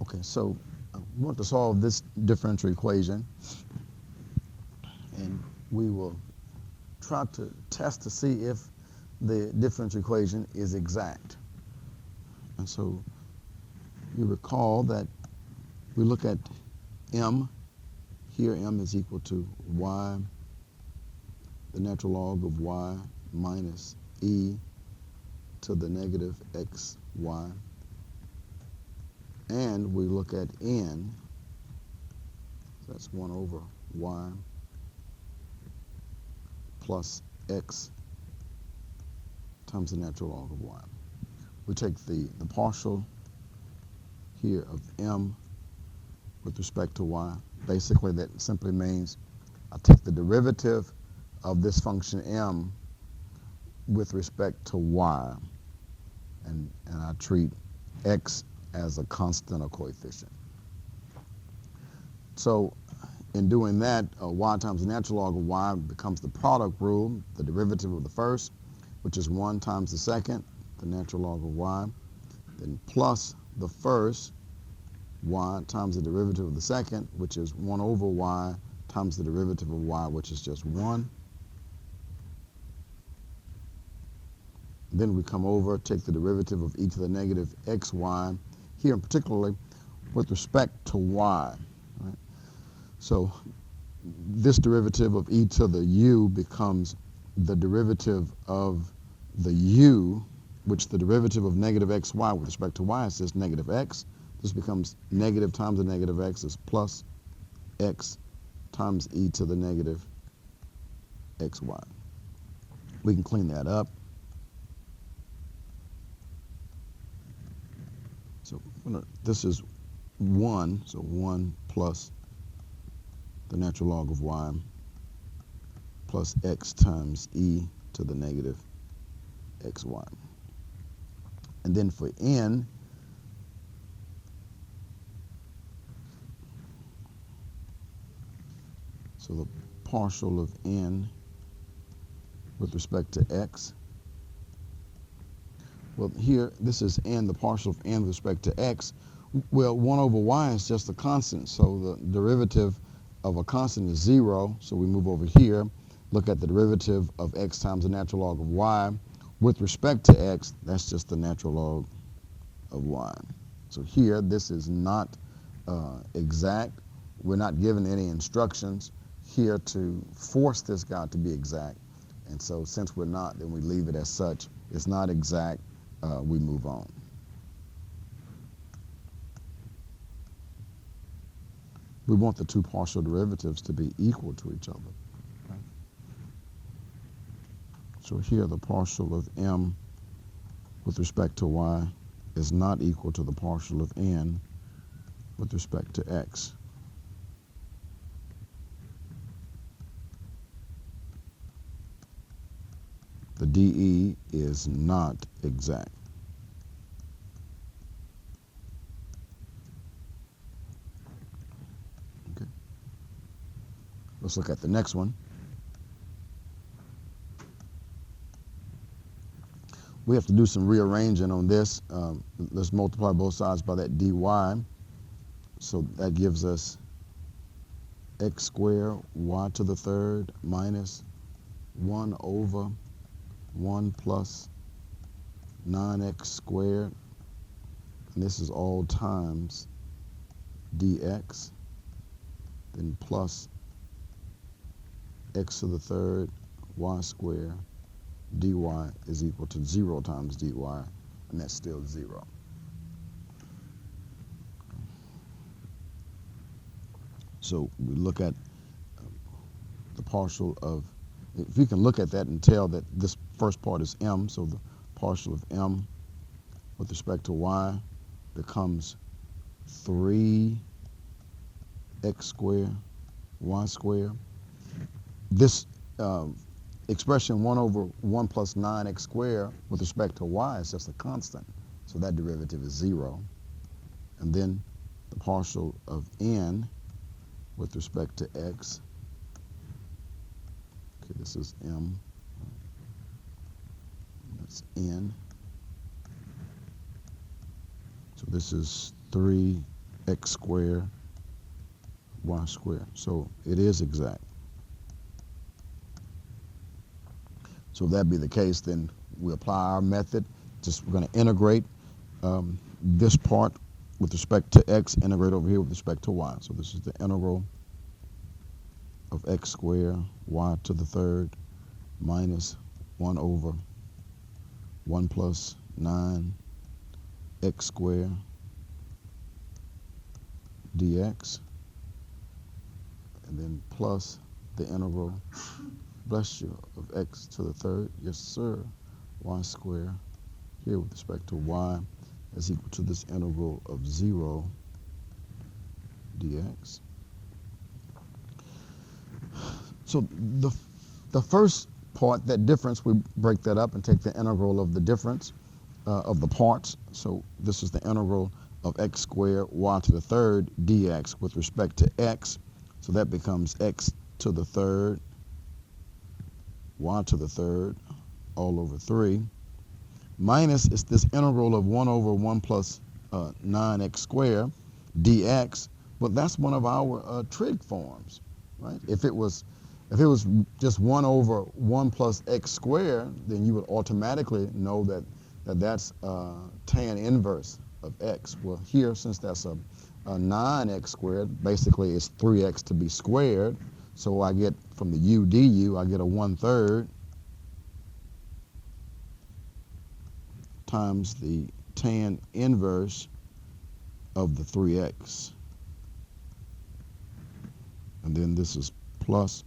Okay, so we want to solve this differential equation, and we will try to test to see if the differential equation is exact. And so you recall that we look at m. Here m is equal to y, the natural log of y minus e to the negative xy. And we look at n, so that's 1 over y plus x times the natural log of y. We take the partial here of m with respect to y. Basically, that simply means I take the derivative of this function m with respect to y, and I treat x as a constant or coefficient. So in doing that, y times the natural log of y becomes the product rule, the derivative of the first, which is 1 times the second, the natural log of y, then plus the first, y times the derivative of the second, which is 1 over y times the derivative of y, which is just 1. Then we come over, take the derivative of e to the negative xy, here particularly with respect to y. Right? So this derivative of e to the u becomes the derivative of the u, which the derivative of negative xy with respect to y is just negative x. This becomes negative times the negative x is plus x times e to the negative xy. We can clean that up. So this is 1, so 1 plus the natural log of y plus x times e to the negative xy. And then for n, so the partial of n with respect to x. Well, here, this is n, the partial of n with respect to x. Well, 1 over y is just a constant, so the derivative of a constant is 0, so we move over here, look at the derivative of x times the natural log of y. With respect to x, that's just the natural log of y. So here, this is not exact. We're not given any instructions here to force this guy to be exact. And so since we're not, then we leave it as such. It's not exact. We move on. We want the two partial derivatives to be equal to each other. Right? So here the partial of m with respect to y is not equal to the partial of n with respect to x. The dE is not exact. Okay. Let's look at the next one. We have to do some rearranging on this. Let's multiply both sides by that dy. So that gives us x squared y to the third minus 1 over 1 plus 9x squared, and this is all times dx, then plus x to the third y squared dy is equal to 0 times dy, and that's still 0. So we look at the partial of, if you can look at that and tell that this first part is m, so the partial of m with respect to y becomes 3x squared y squared. This expression 1 over 1 plus 9x squared with respect to y is just a constant, so that derivative is 0. And then the partial of n with respect to x. Okay, this is m. That's n. So this is 3 x squared y squared. So it is exact. So if that be the case, then we apply our method. We're going to integrate this part with respect to x, integrate over here with respect to y. So this is the integral of x squared y to the third minus 1 over 1 plus 9 x squared dx, and then plus the integral, bless you, of x to the third, yes sir, y squared here with respect to y is equal to this integral of 0 dx. So the first part, that difference, we break that up and take the integral of the difference of the parts. So this is the integral of x squared y to the third dx with respect to x. So that becomes x to the third y to the third all over 3 minus it's this integral of 1 over 1 plus 9x squared dx. But that's one of our trig forms, right? If it was just 1 over 1 plus x squared, then you would automatically know that's tan inverse of x. Well, here, since that's a 9x squared, basically it's 3x to be squared. So I get from the u du, I get a 1/3 times the tan inverse of the 3x. And then this is plus.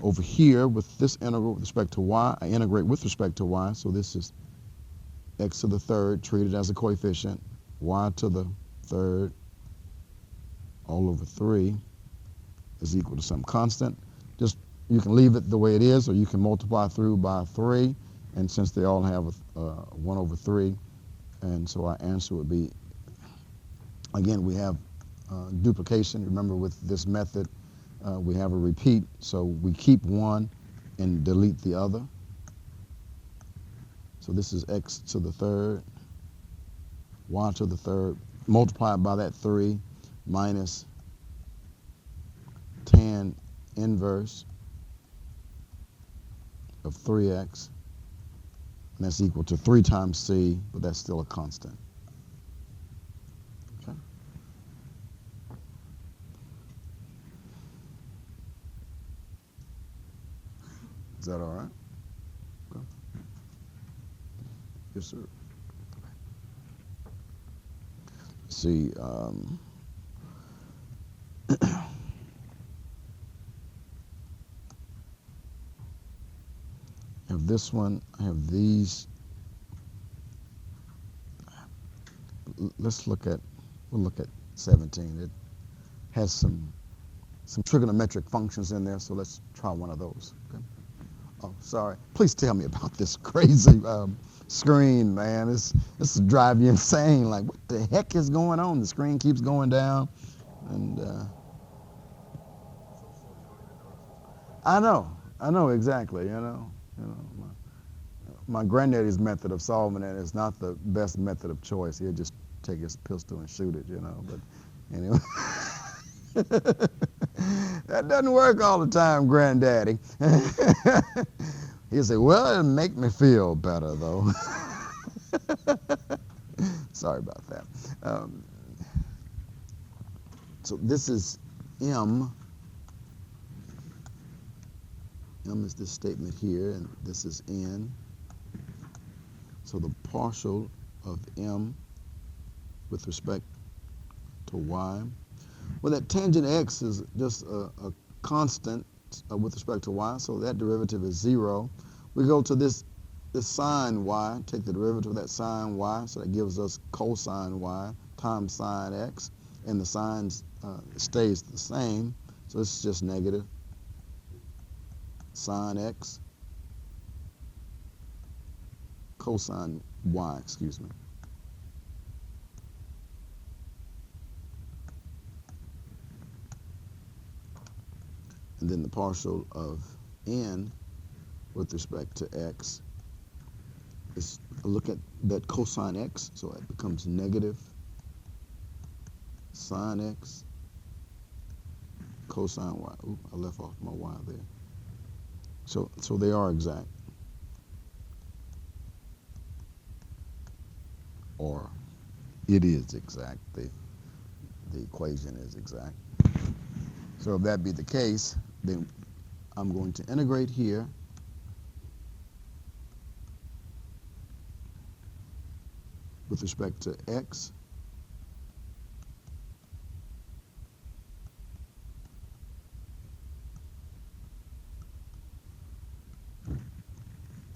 Over here, with this integral with respect to y, I integrate with respect to y. So this is x to the third treated as a coefficient, y to the third all over 3 is equal to some constant. Just, you can leave it the way it is, or you can multiply through by 3. And since they all have 1 over 3, and so our answer would be, again, we have duplication. Remember, with this method, we have a repeat, so we keep one and delete the other. So this is x to the third, y to the third, multiplied by that 3, minus tan inverse of 3x, and that's equal to 3 times c, but that's still a constant. Okay. Is that all right? Okay. Yes, sir. See, I have this one, I have these. We'll look at 17. It has some trigonometric functions in there, so let's try one of those. Okay? Oh, sorry. Please tell me about this crazy screen, man. This will drive you insane. Like, what the heck is going on? The screen keeps going down, and I know exactly. My granddaddy's method of solving it is not the best method of choice. He'll just take his pistol and shoot it, But anyway, that doesn't work all the time, Granddaddy. He'll say, "Well, it'll make me feel better, though." Sorry about that. So this is M. M is this statement here, and this is N. So the partial of M with respect to y. Well, that tangent x is just a constant with respect to y, so that derivative is 0. We go to this sine y, take the derivative of that sine y, so that gives us cosine y times sine x, and the sine stays the same, so this is just negative sine x cosine y, excuse me. And then the partial of n with respect to x is, look at that cosine x, so it becomes negative sine x cosine y. Oop, I left off my y there. So they are exact. Or it is exact. The equation is exact. So if that be the case, then I'm going to integrate here with respect to x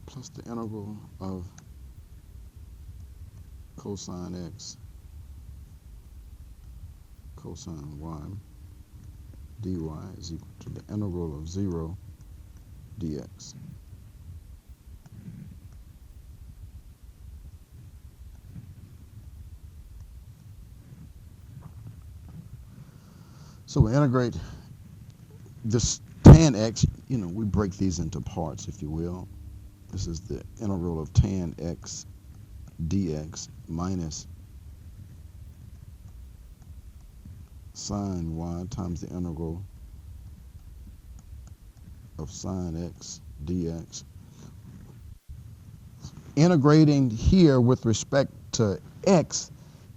plus the integral of cosine x cosine y dy is equal to the integral of 0 dx. So we integrate this tan x, we break these into parts, if you will. This is the integral of tan x dx minus sine y times the integral of sine x dx. Integrating here with respect to x,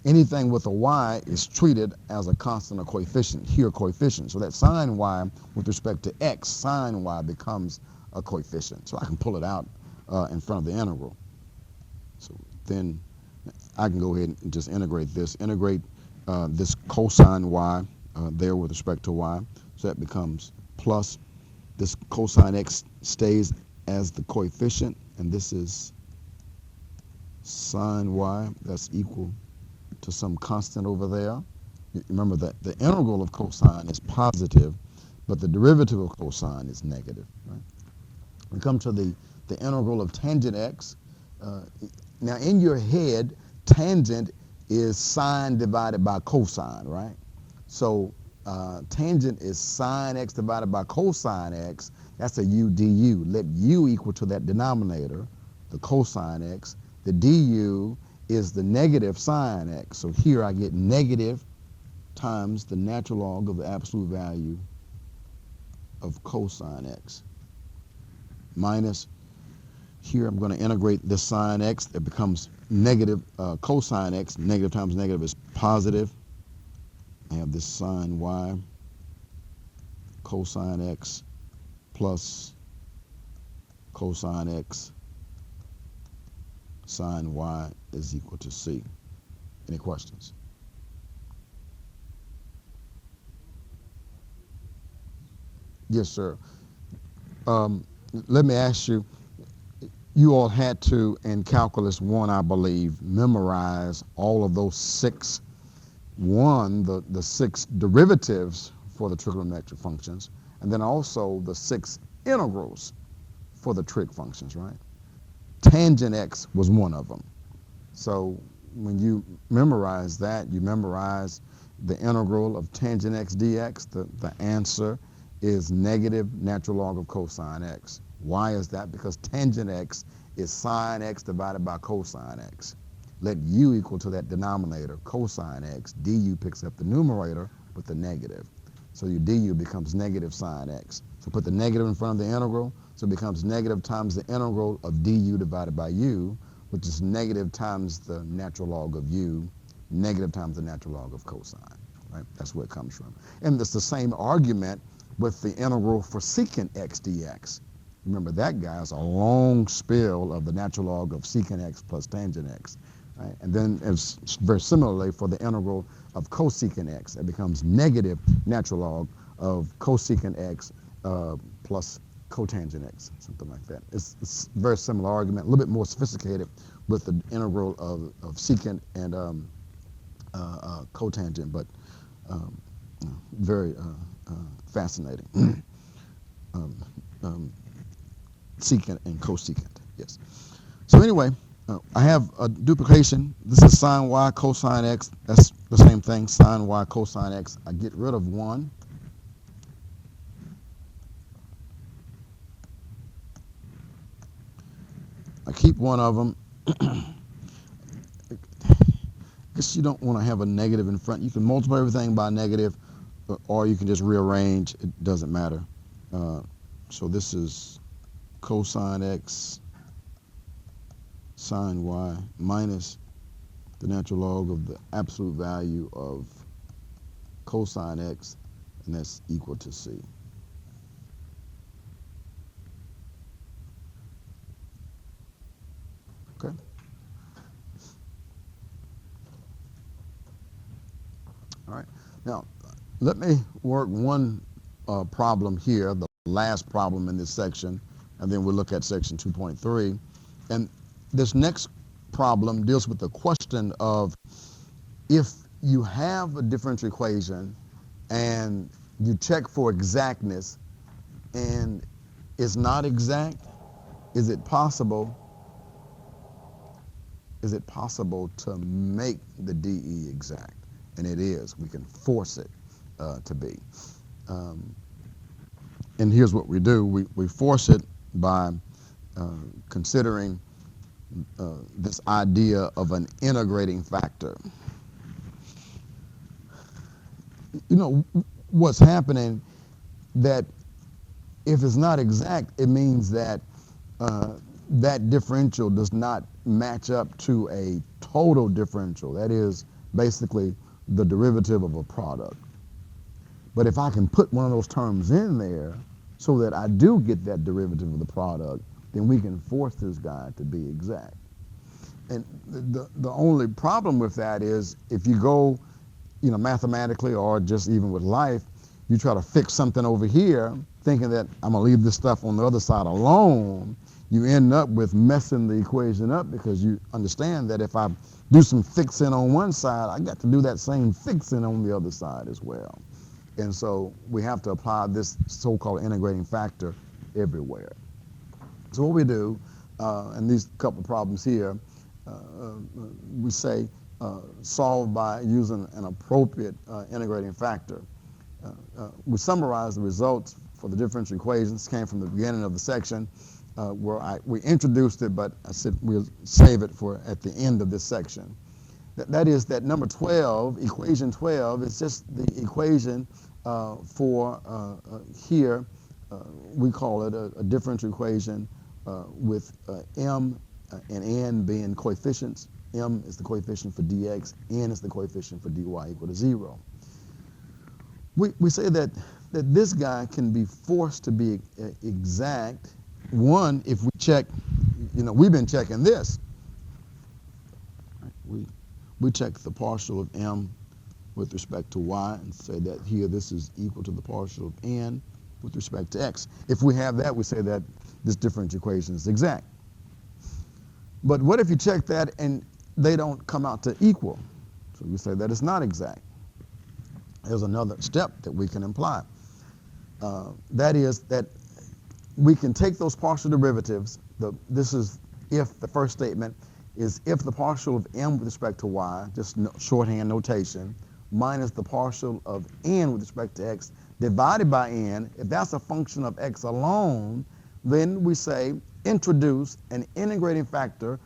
anything with a y is treated as a constant or coefficient, here coefficient. So that sine y with respect to x, sine y becomes a coefficient. So I can pull it out in front of the integral. So then I can go ahead and just integrate this. Integrate this cosine y there with respect to y. So that becomes plus this cosine x stays as the coefficient, and this is sine y. That's equal to some constant over there. Remember that the integral of cosine is positive, but the derivative of cosine is negative. Right? We come to the integral of tangent x. Now in your head, tangent is sine divided by cosine, right? So tangent is sine x divided by cosine x. That's a u du. Let u equal to that denominator, the cosine x. The du is the negative sine x. So here I get negative times the natural log of the absolute value of cosine x minus, here I'm going to integrate this sine x. It becomes negative cosine x. Negative times negative is positive. I have this sine y cosine x plus cosine x sine y is equal to c. Any questions? Yes, sir. Let me ask you, you all had to, in Calculus 1, I believe, memorize all of those six, the six derivatives for the trigonometric functions, and then also the six integrals for the trig functions, right? Tangent x was one of them. So when you memorize that, you memorize the integral of tangent x dx. The answer is negative natural log of cosine x. Why is that? Because tangent x is sine x divided by cosine x. Let u equal to that denominator, cosine x. Du picks up the numerator with the negative. So your du becomes negative sine x. So put the negative in front of the integral, so it becomes negative times the integral of du divided by u, which is negative times the natural log of u, negative times the natural log of cosine. Right? That's where it comes from. And it's the same argument with the integral for secant x dx. Remember, that guy is a long spill of the natural log of secant x plus tangent x. Right? And then it's very similarly for the integral of cosecant x. It becomes negative natural log of cosecant x plus cotangent x, something like that. It's a very similar argument, a little bit more sophisticated with the integral of secant and cotangent, but very fascinating. Secant and cosecant, yes. So anyway, I have a duplication. This is sine y cosine x. That's the same thing, sine y cosine x. I get rid of one. I keep one of them. guess you don't want to have a negative in front. You can multiply everything by negative, or you can just rearrange. It doesn't matter. So this is cosine x sine y minus the natural log of the absolute value of cosine x, and that's equal to c. Okay. All right. Now, let me work one problem here, the last problem in this section, and then we'll look at section 2.3. And this next problem deals with the question of if you have a differential equation and you check for exactness and it's not exact, is it possible to make the DE exact? And it is. We can force it to be. And here's what we do. We force it by considering this idea of an integrating factor. You know, what's happening, that if it's not exact, it means that that differential does not match up to a total differential. That is basically the derivative of a product. But if I can put one of those terms in there so that I do get that derivative of the product, then we can force this guy to be exact. And the only problem with that is if you go, you know, mathematically or just even with life, you try to fix something over here thinking that I'm gonna leave this stuff on the other side alone, you end up with messing the equation up, because you understand that if I do some fixing on one side, I got to do that same fixing on the other side as well. And so we have to apply this so-called integrating factor everywhere. So what we do, and these couple problems here, we say solve by using an appropriate integrating factor. We summarize the results for the differential equations. Came from the beginning of the section where we introduced it, but I said we'll save it for at the end of this section. That is that number 12, equation 12, is just the equation for here, we call it a differential equation with m and n being coefficients. M is the coefficient for dx, n is the coefficient for dy equal to 0. We say that this guy can be forced to be exact. One, if we check, you know, we've been checking this. We check the partial of m with respect to y and say that here this is equal to the partial of n with respect to x. If we have that, we say that this differential equation is exact. But what if you check that and they don't come out to equal? So we say that it's not exact. There's another step that we can imply. That is that we can take those partial derivatives. This is if the first statement is if the partial of m with respect to y, just shorthand notation, minus the partial of n with respect to x divided by n. If that's a function of x alone, then we say introduce an integrating factor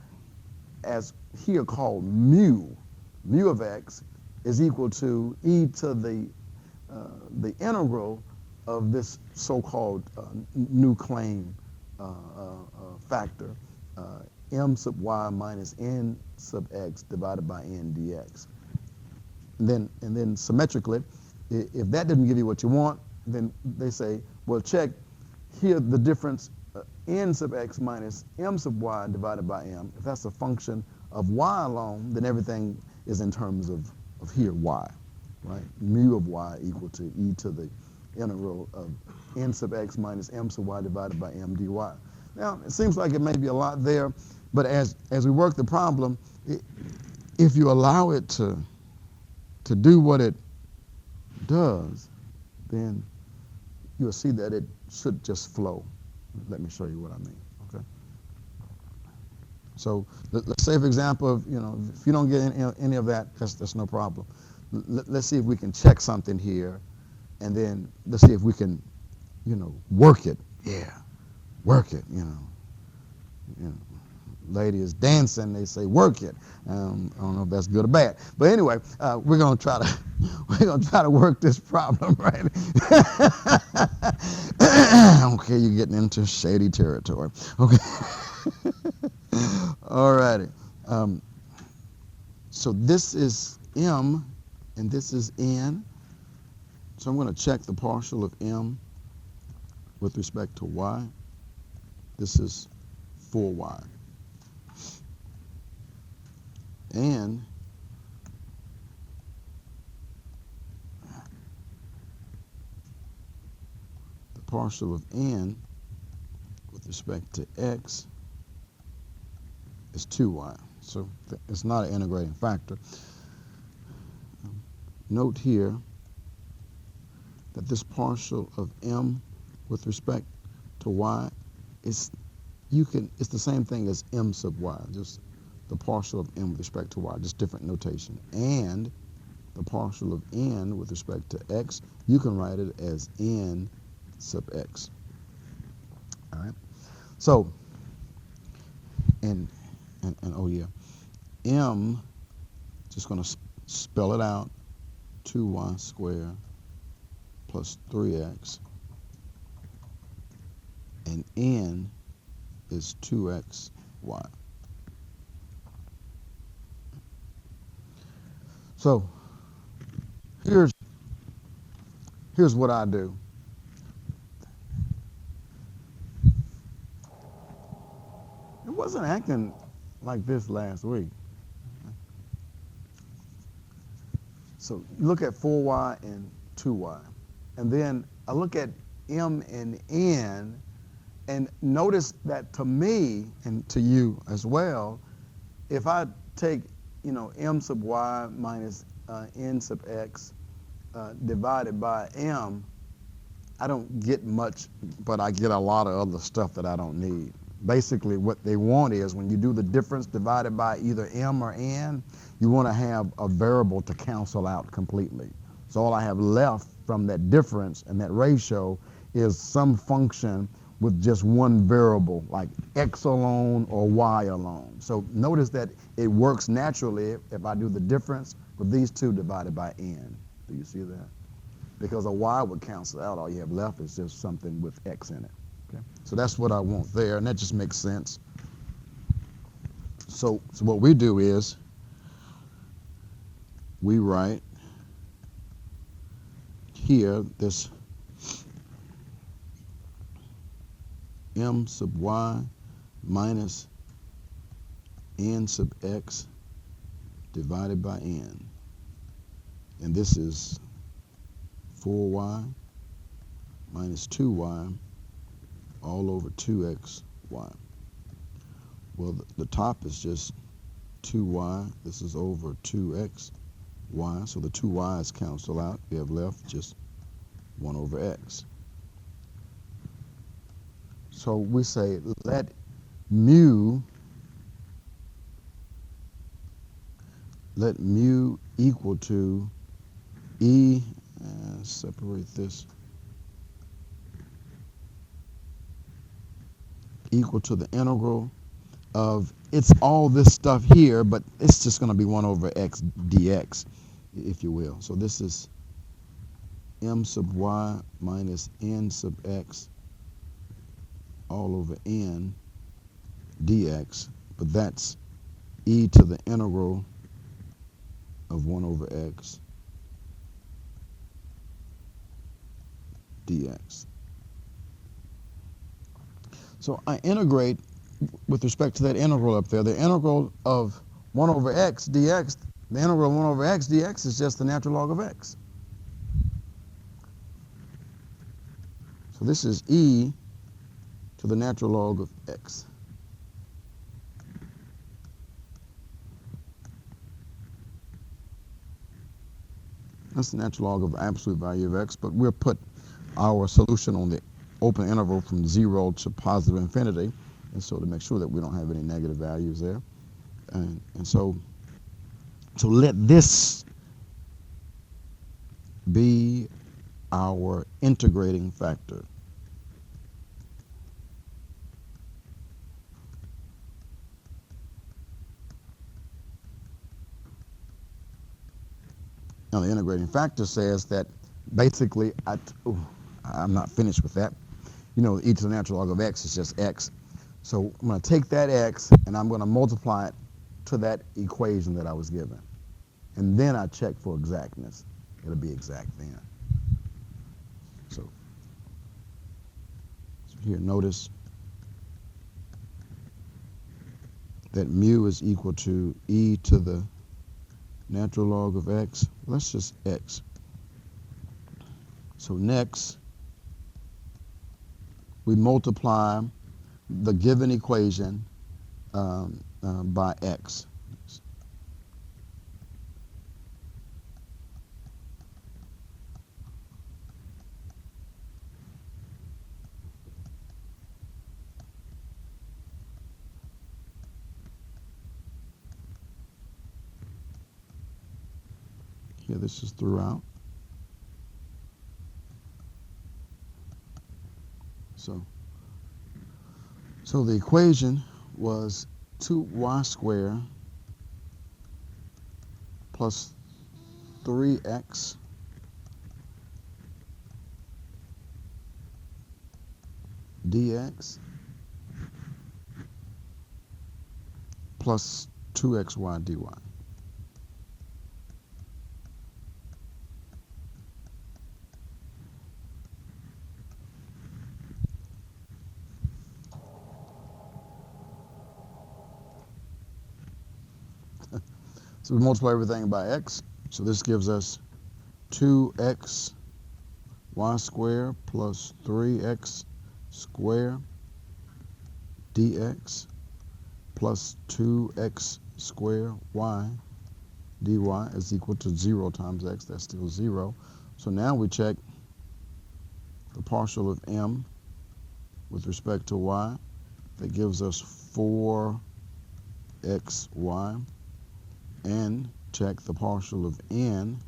as here called mu. Mu of x is equal to e to the integral of this so-called new claim factor, m sub y minus n sub x divided by n dx. And then symmetrically, if that didn't give you what you want, then they say, well, check here the difference n sub x minus m sub y divided by m. If that's a function of y alone, then everything is in terms of here y, right? Mu of y equal to e to the integral of n sub x minus m sub y divided by m dy. Now, it seems like it may be a lot there, but as we work the problem, if you allow it to do what it does, then you'll see that it should just flow. Let me show you what I mean, okay? So let's say, for example, if you don't get any of that, that's no problem. Let's see if we can check something here, and then let's see if we can, work it. Yeah, work it, lady is dancing, they say work it. I don't know if that's good or bad, but anyway, we're gonna try to work this problem, right? Okay, you're getting into shady territory. Okay, all righty. So this is m, and this is n. So I'm going to check the partial of m with respect to y. This is 4y. And the partial of n with respect to x is 2y. So it's not an integrating factor. Note here that this partial of m with respect to y is it's the same thing as m sub y, just the partial of m with respect to y, just different notation. And the partial of n with respect to x, you can write it as n sub x. All right. So, and oh yeah, m, just going to spell it out, 2y squared plus 3x, and n is 2xy. So here's what I do. It wasn't acting like this last week. So look at 4y and 2y. And then I look at m and n, and notice that to me, and to you as well, if I take, m sub y minus n sub x divided by m, I don't get much, but I get a lot of other stuff that I don't need. Basically, what they want is when you do the difference divided by either m or n, you want to have a variable to cancel out completely. So all I have left from that difference and that ratio is some function with just one variable, like x alone or y alone. So notice that it works naturally if I do the difference with these two divided by n. Do you see that? Because a y would cancel out. All you have left is just something with x in it. Okay? So that's what I want there, and that just makes sense. So what we do is we write here this m sub y minus n sub x divided by n. And this is 4y minus 2y all over 2xy. Well, the top is just 2y. This is over 2xy. So the 2 y's cancel out. We have left just 1 over x. So we say let mu equal to e, separate this, equal to the integral of, it's all this stuff here, but it's just going to be 1 over x dx, if you will. So this is m sub y minus n sub x all over n dx, but that's e to the integral of 1 over x dx. So I integrate with respect to that integral up there. The integral of 1 over x dx, the integral of 1 over x dx is just the natural log of x. So this is e to the natural log of x. That's the natural log of the absolute value of x, but we'll put our solution on the open interval from 0 to positive infinity, and so to make sure that we don't have any negative values there. And so let this be our integrating factor. Now, the integrating factor says that basically, I'm not finished with that. You know, each of the natural log of x is just x. So I'm going to take that x and I'm going to multiply it to that equation that I was given. And then I check for exactness. It'll be exact then. So here, notice that mu is equal to e to the natural log of x. Let's just x. So next, we multiply the given equation by x. Here, this is throughout. So the equation was 2y squared plus 3x dx plus 2xy dy. So we multiply everything by x. So this gives us 2x y squared plus 3x squared dx plus 2x squared y dy is equal to 0 times x. That's still 0. So now we check the partial of m with respect to y. That gives us 4xy. And check the partial of n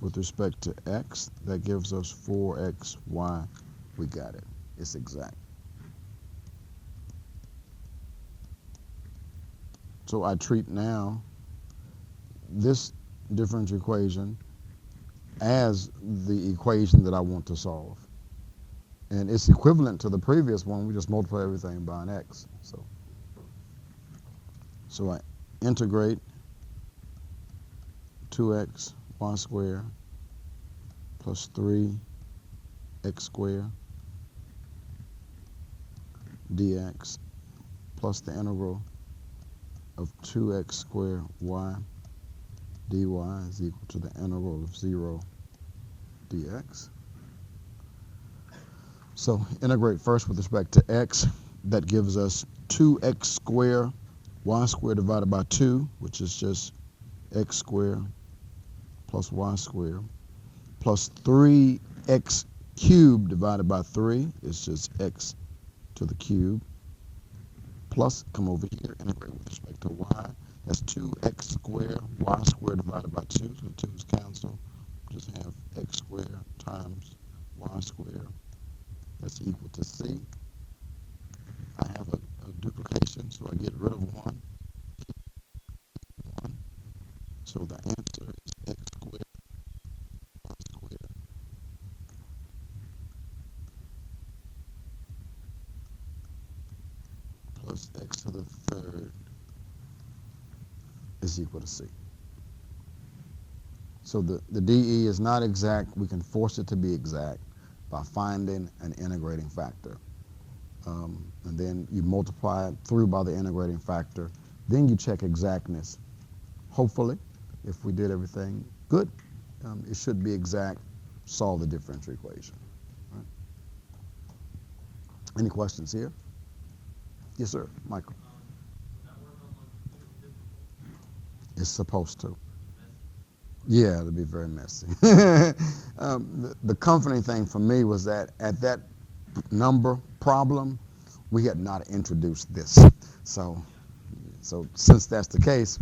with respect to x. That gives us 4xy. We got it. It's exact. So I treat now this differential equation as the equation that I want to solve. And it's equivalent to the previous one. We just multiply everything by an x. So I integrate 2x y squared plus 3x squared dx plus the integral of 2x squared y dy is equal to the integral of 0 dx. So integrate first with respect to x. That gives us 2x squared y squared divided by 2, which is just x squared plus y squared, plus 3x cubed divided by 3 is just x to the cube, plus, come over here, integrate with respect to y. That's 2x squared, y squared divided by 2, so the 2's cancel. Just have x squared times y squared. That's equal to c. I have a duplication, so I get rid of 1. So the answer is x squared y squared plus x to the third is equal to c. So the DE is not exact. We can force it to be exact by finding an integrating factor. And then you multiply it through by the integrating factor. Then you check exactness. Hopefully, if we did everything good, it should be exact. Solve the differential equation. Right? Any questions here? Yes, sir, Michael. It's supposed to. Yeah, it'll be very messy. The comforting thing for me was that at that number problem, we had not introduced this. So since that's the case,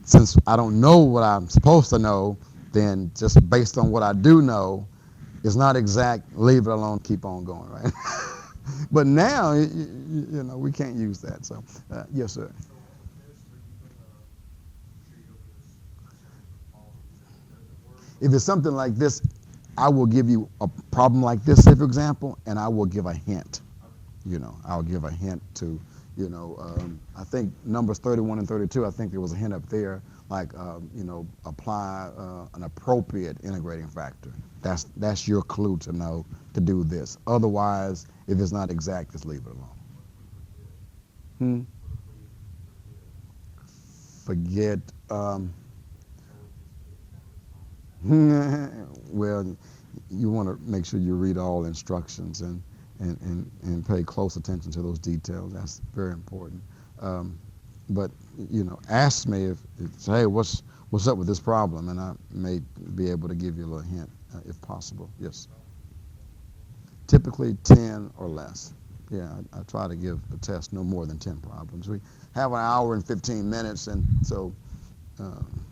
since I don't know what I'm supposed to know, then just based on what I do know, it's not exact, leave it alone, keep on going, right? But now, you know, we can't use that. So, yes, sir. If it's something like this, I will give you a problem like this, say for example, and I will give a hint. I'll give a hint to, I think numbers 31 and 32, I think there was a hint up there, like, apply an appropriate integrating factor. That's your clue to know to do this. Otherwise, if it's not exact, just leave it alone. Forget, well, you want to make sure you read all instructions and pay close attention to those details. That's very important. But ask me if hey, what's up with this problem, and I may be able to give you a little hint if possible. Yes. Typically 10 or less. Yeah, I try to give the test no more than 10 problems. We have an hour and 15 minutes, and so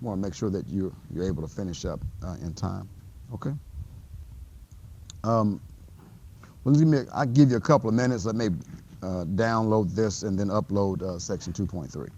want to make sure that you're able to finish up in time. Okay. Well, I'll give you a couple of minutes. Let me download this and then upload section 2.3.